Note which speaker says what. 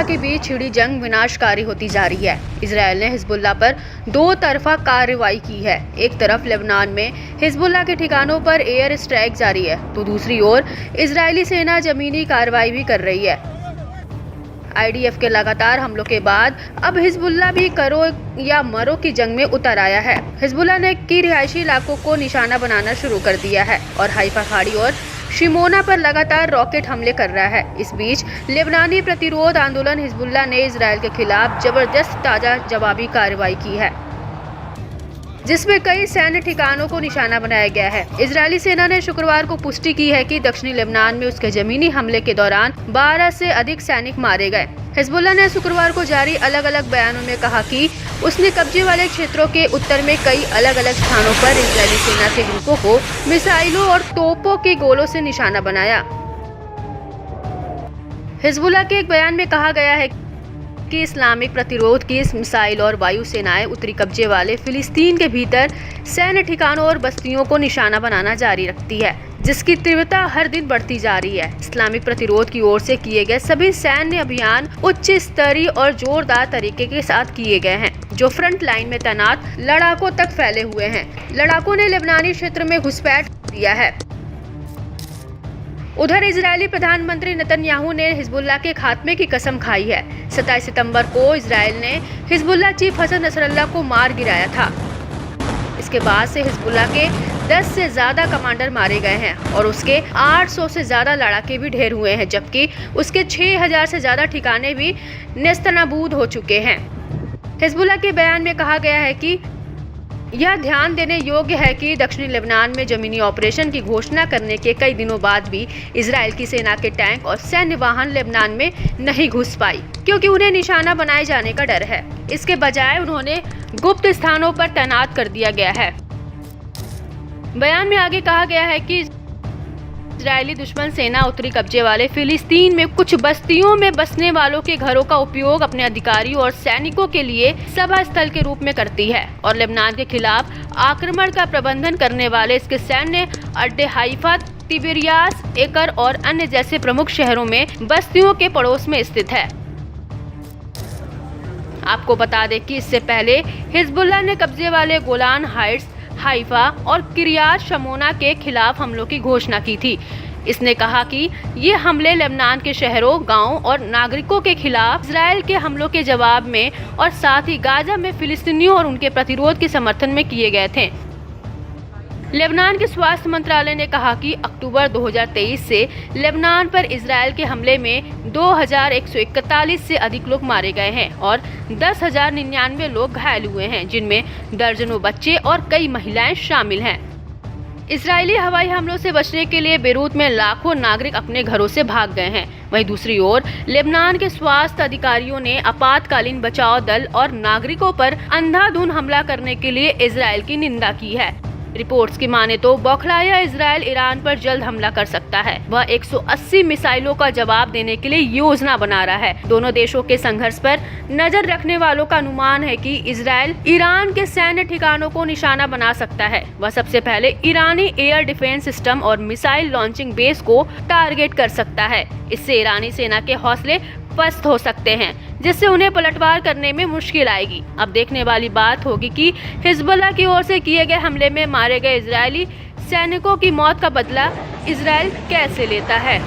Speaker 1: के बीच छिड़ी जंग विनाशकारी होती जा रही है। इजरायल ने हिजबुल्लाह पर दो तरफा कार्रवाई की है। एक तरफ लेबनान में हिजबुल्लाह के ठिकानों पर एयर स्ट्राइक जारी है, तो दूसरी ओर इजरायली सेना जमीनी कार्रवाई भी कर रही है। IDF के लगातार हमलों के बाद अब हिजबुल्लाह भी करो या मरो की जंग में उतर आया है। हिजबुल्लाह ने की रिहायशी इलाकों को निशाना बनाना शुरू कर दिया है और हाइफा खाड़ी और शिमोना पर लगातार रॉकेट हमले कर रहा है। इस बीच लेबनानी प्रतिरोध आंदोलन हिजबुल्लाह ने इजरायल के खिलाफ जबरदस्त ताजा जवाबी कार्रवाई की है, जिसमें कई सैन्य ठिकानों को निशाना बनाया गया है। इजरायली सेना ने शुक्रवार को पुष्टि की है कि दक्षिणी लेबनान में उसके जमीनी हमले के दौरान 12 से अधिक सैनिक मारे गए। हिजबुल्लाह ने शुक्रवार को जारी अलग अलग बयानों में कहा कि उसने कब्जे वाले क्षेत्रों के उत्तर में कई अलग अलग स्थानों पर इजरायली सेना के ग्रुपों को मिसाइलों और तोपों के गोलों से निशाना बनाया। हिजबुल्लाह के एक बयान में कहा गया है कि इस्लामिक प्रतिरोध की इस मिसाइल और वायु सेनाएं उत्तरी कब्जे वाले फिलिस्तीन के भीतर सैन्य ठिकानों और बस्तियों को निशाना बनाना जारी रखती है, जिसकी तीव्रता हर दिन बढ़ती जा रही है। इस्लामिक प्रतिरोध की ओर से किए गए सभी सैन्य अभियान उच्च स्तरीय और जोरदार तरीके के साथ किए गए हैं, जो फ्रंट लाइन में तैनात लड़ाकों तक फैले हुए हैं। लड़ाकों ने लेबनानी क्षेत्र में घुसपैठ दिया है। उधर इजरायली प्रधानमंत्री नेतन्याहू ने हिजबुल्लाह के खात्मे की कसम खाई है। 27 सितंबर को इजरायल ने हिजबुल्लाह चीफ हसन नसरल्लाह को मार गिराया था। इसके बाद से हिजबुल्लाह के 10 से ज्यादा कमांडर मारे गए हैं और उसके 800 से ज्यादा लड़ाके भी ढेर हुए हैं, जबकि उसके 6000 से ज्यादा ठिकाने भी नेस्तनाबूद हो चुके हैं। हिजबुल्लाह के बयान में कहा गया है कि यह ध्यान देने योग्य है कि दक्षिणी लेबनान में जमीनी ऑपरेशन की घोषणा करने के कई दिनों बाद भी इजरायल की सेना के टैंक और सैन्य वाहन लेबनान में नहीं घुस पाई, क्योंकि उन्हें निशाना बनाए जाने का डर है। इसके बजाय उन्होंने गुप्त स्थानों पर तैनात कर दिया गया है। बयान में आगे कहा गया है कि इजरायली दुश्मन सेना उत्तरी कब्जे वाले फिलिस्तीन में कुछ बस्तियों में बसने वालों के घरों का उपयोग अपने अधिकारियों और सैनिकों के लिए सभा स्थल के रूप में करती है और लेबनान के खिलाफ आक्रमण का प्रबंधन करने वाले इसके सैन्य अड्डे हाइफा, तिबिरियास, एकर और अन्य जैसे प्रमुख शहरों में बस्तियों के पड़ोस में स्थित है। आपको बता दें कि इससे पहले हिजबुल्लाह ने कब्जे वाले गोलान हाइट्स, हाइफा और किरियात शमोना के खिलाफ हमलों की घोषणा की थी। इसने कहा कि ये हमले लेबनान के शहरों, गांवों और नागरिकों के खिलाफ इजरायल के हमलों के जवाब में और साथ ही गाजा में फिलिस्तीनियों और उनके प्रतिरोध के समर्थन में किए गए थे। लेबनान के स्वास्थ्य मंत्रालय ने कहा कि अक्टूबर 2023 से लेबनान पर इजरायल के हमले में 2141 से अधिक लोग मारे गए हैं और 10,099 लोग घायल हुए हैं, जिनमें दर्जनों बच्चे और कई महिलाएं शामिल हैं। इजरायली हवाई हमलों से बचने के लिए बेरूत में लाखों नागरिक अपने घरों से भाग गए हैं। वहीं दूसरी ओर लेबनान के स्वास्थ्य अधिकारियों ने आपातकालीन बचाव दल और नागरिकों पर अंधाधुंध हमला करने के लिए इजरायल की निंदा की है। रिपोर्ट्स की माने तो बौखलाया इजरायल ईरान पर जल्द हमला कर सकता है। वह 180 मिसाइलों का जवाब देने के लिए योजना बना रहा है। दोनों देशों के संघर्ष पर नजर रखने वालों का अनुमान है कि इजरायल ईरान के सैन्य ठिकानों को निशाना बना सकता है। वह सबसे पहले ईरानी एयर डिफेंस सिस्टम और मिसाइल लॉन्चिंग बेस को टारगेट कर सकता है। इससे ईरानी सेना के हौसले पस्त हो सकते हैं, जिससे उन्हें पलटवार करने में मुश्किल आएगी। अब देखने वाली बात होगी कि हिजबुल्लाह की ओर से किए गए हमले में मारे गए इजरायली सैनिकों की मौत का बदला इजरायल कैसे लेता है।